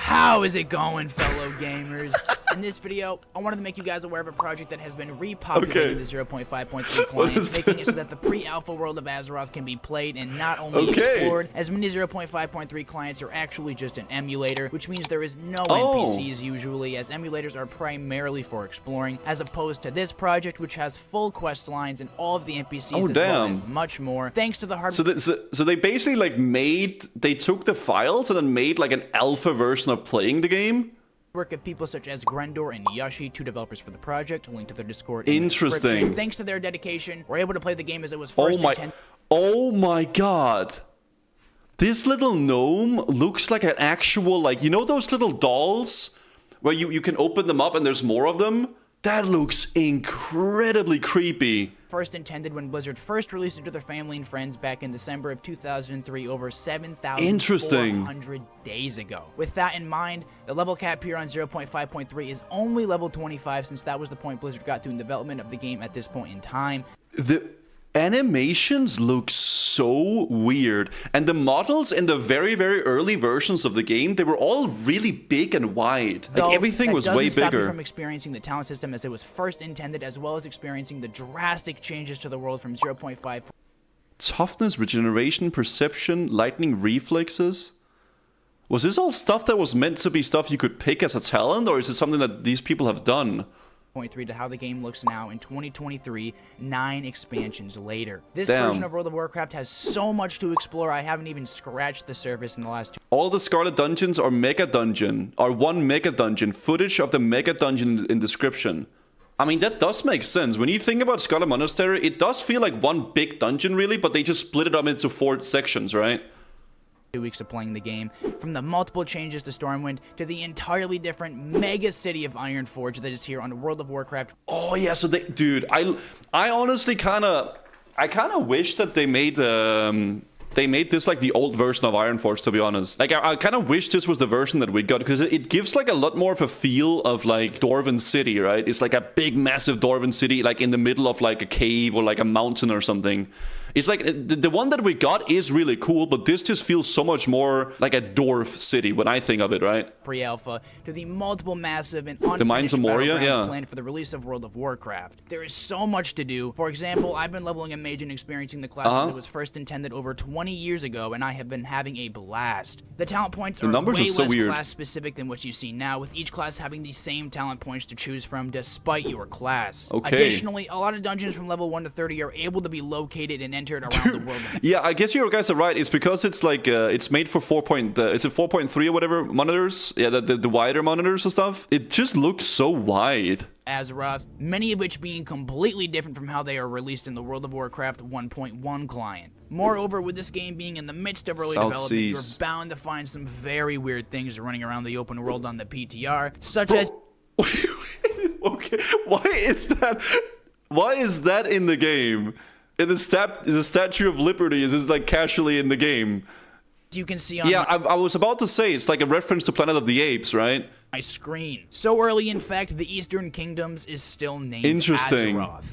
How is it going, fellow gamers? In this video, I wanted to make you guys aware of a project that has been repopulating the 0.5.3 client, making it so that the pre-alpha world of Azeroth can be played and not only explored, as many 0.5.3 clients are actually just an emulator, which means there is no NPCs usually, as emulators are primarily for exploring, as opposed to this project, which has full quest lines and all of the NPCs as well as much more, thanks to the hardware. So they basically like they took the files and then made like an alpha version of playing the game? Work of people such as Grendor and Yoshi, two developers for the project, link to their Discord. Interesting. Thanks to their dedication, we're able to play the game as it was first intended. Oh my god. This little gnome looks like an actual, like, you know those little dolls where you can open them up and there's more of them? That looks incredibly creepy. First intended when Blizzard first released it to their family and friends back in December of 2003, over 7,400 days ago. With that in mind, the level cap here on 0.5.3 is only level 25, since that was the point Blizzard got to in development of the game at this point in time. The animations look so weird, and the models in the very early versions of the game, they were all really big and wide. Like everything was way bigger. Stop you from experiencing the talent system as it was first intended, as well as experiencing the drastic changes to the world from 0.5. Toughness, regeneration, perception, lightning reflexes. Was this all stuff that was meant to be stuff you could pick as a talent, or is it something that these people have done? To how the game looks now in 2023, 9 expansions later. This version of World of Warcraft has so much to explore, I haven't even scratched the surface in the last 2. All the Scarlet dungeons are mega dungeon, are one mega dungeon. Footage of the mega dungeon in description. I mean, that does make sense. When you think about Scarlet Monastery, it does feel like one big dungeon really, but they just split it up into 4 sections, right? 2 weeks of playing the game, from the multiple changes to Stormwind to the entirely different mega city of Ironforge that is here on World of Warcraft. Oh yeah, so dude, I honestly kind of wish that they made this like the old version of Ironforge, to be honest. Like I kind of wish this was the version that we got, because it gives like a lot more of a feel of like Dwarven City, right? It's like a big massive Dwarven city like in the middle of like a cave or like a mountain or something. It's like the one that we got is really cool, but this just feels so much more like a dwarf city when I think of it, right? Pre-alpha to the multiple massive and unfinished the Mines of Moria, planned for the release of World of Warcraft. There is so much to do. For example, I've been leveling a mage and experiencing the class as it was first intended over 20 years ago, and I have been having a blast. The talent points are way less class specific than what you see now, with each class having the same talent points to choose from despite your class. Additionally, a lot of dungeons from level 1 to 30 are able to be located and entered around the world. Yeah, I guess you guys are right. It's because it's like it's made for 4.3 or whatever monitors. Yeah, the wider monitors and stuff. It just looks so wide. Azeroth, many of which being completely different from how they are released in the World of Warcraft 1.1 client. Moreover, with this game being in the midst of early development, you're bound to find some very weird things running around the open world on the PTR, such as... Okay, why is that in the game? And the Statue of Liberty is just like casually in the game. You can see on I was about to say, it's like a reference to Planet of the Apes, right? My screen. So early, in fact, the Eastern Kingdoms is still named Azeroth.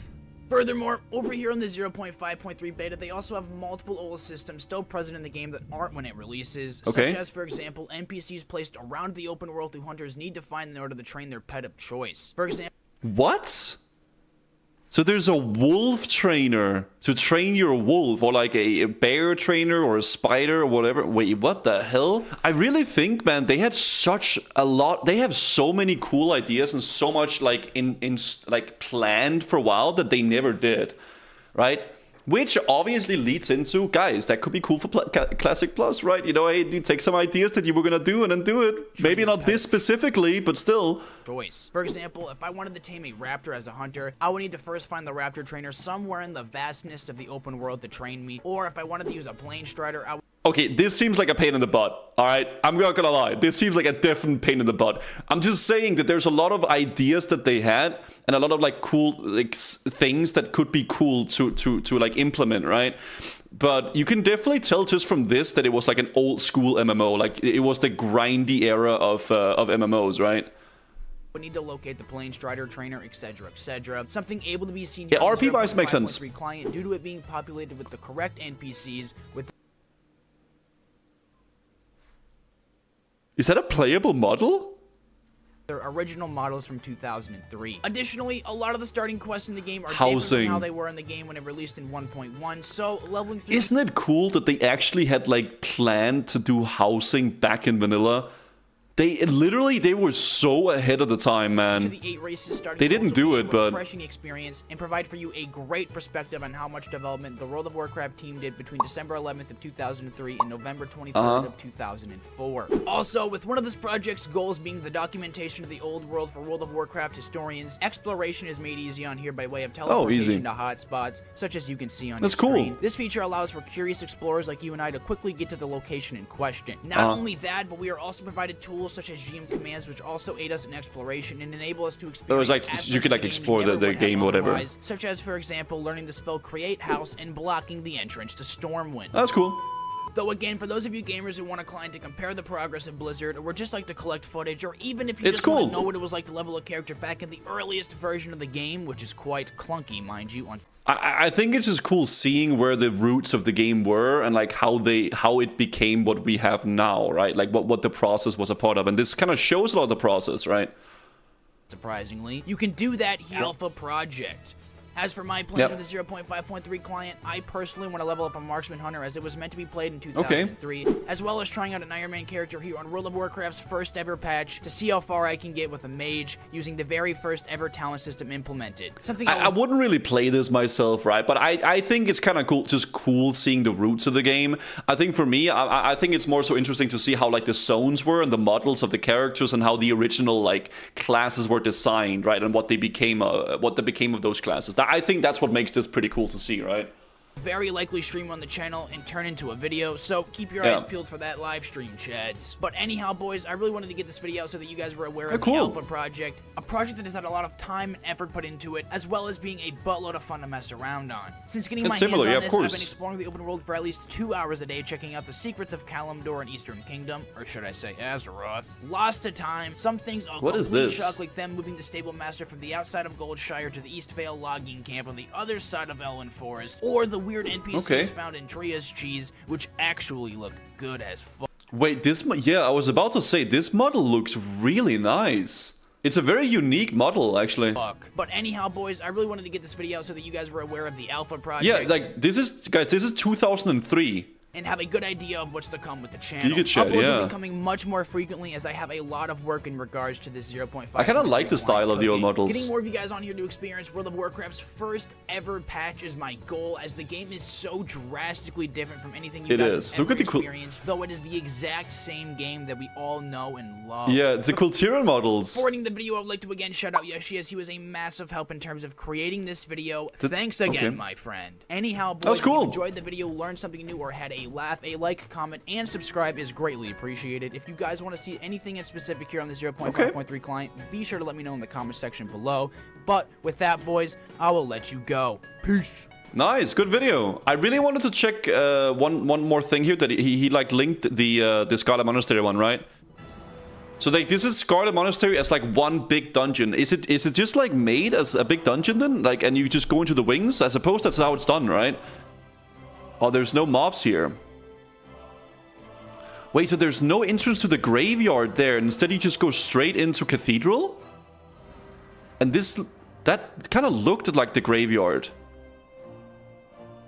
Furthermore, over here on the 0.5.3 beta, they also have multiple old systems still present in the game that aren't when it releases, such as, for example, NPCs placed around the open world who hunters need to find in order to train their pet of choice. For example... What? So there's a wolf trainer to train your wolf, or like a bear trainer or a spider or whatever. Wait, what the hell? I really think, man, they had such a lot. They have so many cool ideas and so much like like planned for WoW that they never did, right? Which obviously leads into, guys, that could be cool for Classic Plus, right? You know, hey, you take some ideas that you were gonna do and then do it. Maybe not this specifically, but still. Choice. For example, if I wanted to tame a raptor as a hunter, I would need to first find the raptor trainer somewhere in the vastness of the open world to train me. Or if I wanted to use a plane strider, I would... Okay, this seems like a pain in the butt, all right? I'm not gonna lie. This seems like a definite pain in the butt. I'm just saying that there's a lot of ideas that they had and a lot of like cool like things that could be cool to like implement, right? But you can definitely tell just from this that it was like an old school MMO. Like it was the grindy era of MMOs, right? We need to locate the plane strider trainer, etc., etc. Something able to be seen. Yeah, RP wise makes sense. Client due to it being populated with the correct NPCs with Is that a playable model? Their original models from 2003. Additionally, a lot of the starting quests in the game are Housing. different than how they were in the game when it released in 1.1, so leveling through... Isn't it cool that they actually had, like, planned to do housing back in vanilla? They were so ahead of the time, man. The 8 races starting They didn't do it, but... refreshing experience and provide for you a great perspective on how much development the World of Warcraft team did between December 11th of 2003 and November 23rd of 2004. Also, with one of this project's goals being the documentation of the old world for World of Warcraft historians, exploration is made easy on here by way of teleportation to hotspots, such as you can see on your screen. Cool. This feature allows for curious explorers like you and I to quickly get to the location in question. Not only that, but we are also provided tools such as GM commands, which also aid us in exploration and enable us to experience. It was like you could like explore the game or whatever. Such as, for example, learning the spell Create House and blocking the entrance to Stormwind. That's cool. Though again, for those of you gamers who want a client to compare the progress of Blizzard, or just like to collect footage, or even if you just want to know what it was like to level a character back in the earliest version of the game, which is quite clunky, mind you. I think it's just cool seeing where the roots of the game were and like how it became what we have now, right? Like what the process was a part of, and this kind of shows a lot of the process, right? Surprisingly, you can do that here. Alpha project. As for my plans with the 0.5.3 client, I personally want to level up a Marksman Hunter as it was meant to be played in 2003, as well as trying out an Iron Man character here on World of Warcraft's first ever patch to see how far I can get with a mage using the very first ever talent system implemented. Something I wouldn't really play this myself, right? But I think it's kind of cool seeing the roots of the game. I think for me, I think it's more so interesting to see how like the zones were and the models of the characters and how the original like classes were designed, right? And what they became of those classes. I think that's what makes this pretty cool to see, right? Very likely stream on the channel and turn into a video, so keep your eyes peeled for that live stream, chads. But anyhow, boys, I really wanted to get this video out so that you guys were aware of the Alpha project, a project that has had a lot of time and effort put into it, as well as being a buttload of fun to mess around on. Since getting my hands on this, I've been exploring the open world for at least 2 hours a day, checking out the secrets of Kalimdor and Eastern Kingdom, or should I say Azeroth. Lost to time, some things I'll completely shock, like them moving the Stable Master from the outside of Goldshire to the East Vale logging camp on the other side of Elwyn Forest, or the weird NPCs found in Tria's Cheese, which actually look good as fuck. Wait, I was about to say, this model looks really nice. It's a very unique model, actually. But anyhow, boys, I really wanted to get this video out so that you guys were aware of the Alpha project. Yeah, like, this is 2003. And have a good idea of what's to come with the channel. Uploads will be coming much more frequently as I have a lot of work in regards to this 0.5. I kind of like the style of the old models. Getting more of you guys on here to experience World of Warcraft's first ever patch is my goal, as the game is so drastically different from anything you guys have ever experienced, though it is the exact same game that we all know and love. Yeah, it's the Kultiran models. Before ending the video, I would like to again shout out Yoshi, as he was a massive help in terms of creating this video. Thanks again, my friend. Anyhow, boys, if you enjoyed the video, learned something new, or had a laugh, a like, comment, and subscribe is greatly appreciated. If you guys want to see anything in specific here on the 0.5.3 client, be sure to let me know in the comment section below. But with that, boys, I will let you go. Peace. Nice, good video. I really wanted to check one more thing here, that he like linked the Scarlet Monastery one, right? So like this is Scarlet Monastery as like one big dungeon. Is it just like made as a big dungeon then? Like, and you just go into the wings? I suppose that's how it's done, right? Oh, there's no mobs here. Wait, so there's no entrance to the graveyard there, and instead you just go straight into Cathedral? And that kind of looked like the graveyard.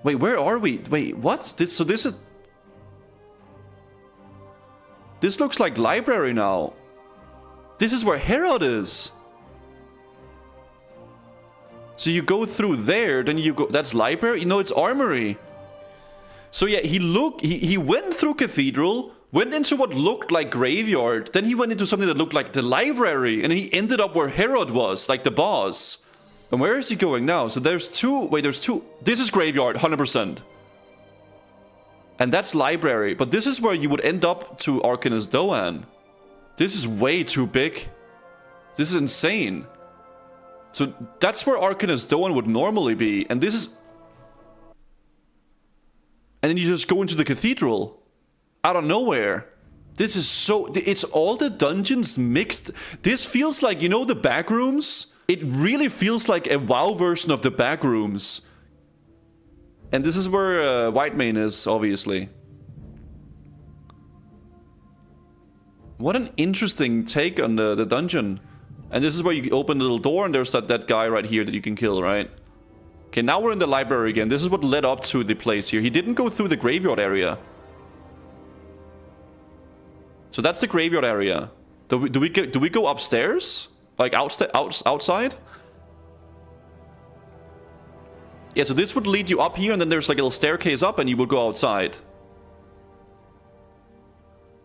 Wait, where are we? Wait, what? This looks like library now. This is where Herod is. So you go through there, then you go, that's library? You know, it's armory. So yeah, he went through Cathedral, went into what looked like graveyard, then he went into something that looked like the library, and he ended up where Herod was, like the boss. And where is he going now? So there's two. This is graveyard, 100%. And that's library, but this is where you would end up to Arcanus Doan. This is way too big. This is insane. So that's where Arcanus Doan would normally be, and this is... And then you just go into the Cathedral. Out of nowhere. This is so... It's all the dungeons mixed. This feels like, you know, the back rooms? It really feels like a WoW version of the back rooms. And this is where Whitemane is, obviously. What an interesting take on the dungeon. And this is where you open the little door and there's that guy right here that you can kill, right? Okay, now we're in the library again. This is what led up to the place here. He didn't go through the graveyard area. So that's the graveyard area. Do we go upstairs? Like outside? Yeah, so this would lead you up here and then there's like a little staircase up and you would go outside.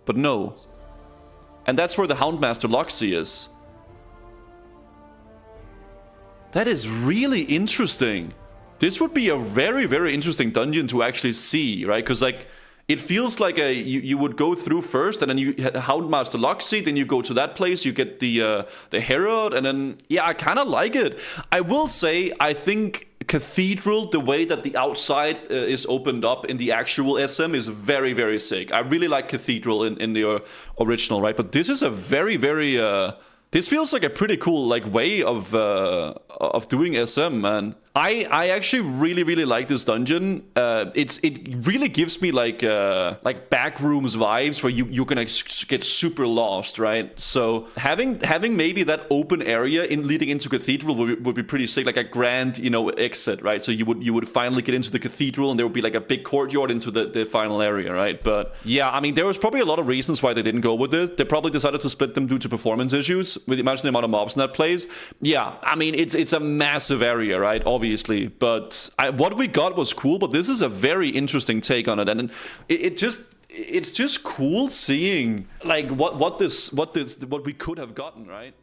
But no. And that's where the Houndmaster Loxy is. That is really interesting. This would be a very, very interesting dungeon to actually see, right? Because like, it feels like you would go through first, and then you had Houndmaster Loxy, then you go to that place, you get the Herald, and then yeah, I kind of like it. I will say, I think Cathedral, the way that the outside is opened up in the actual SM is very, very sick. I really like Cathedral in the original, right? But this is a very, very this feels like a pretty cool like way of doing SM, man. I actually really, really like this dungeon. It really gives me like backrooms vibes where you're gonna get super lost, right? So having maybe that open area leading into Cathedral would be pretty sick, like a grand, you know, exit, right? So you would finally get into the Cathedral and there would be like a big courtyard into the final area, right? But yeah, I mean, there was probably a lot of reasons why they didn't go with it. They probably decided to split them due to performance issues. Imagine the amount of mobs in that place. Yeah, I mean, it's a massive area, right? Obviously, but what we got was cool. But this is a very interesting take on it, and it's just cool seeing like what we could have gotten, right?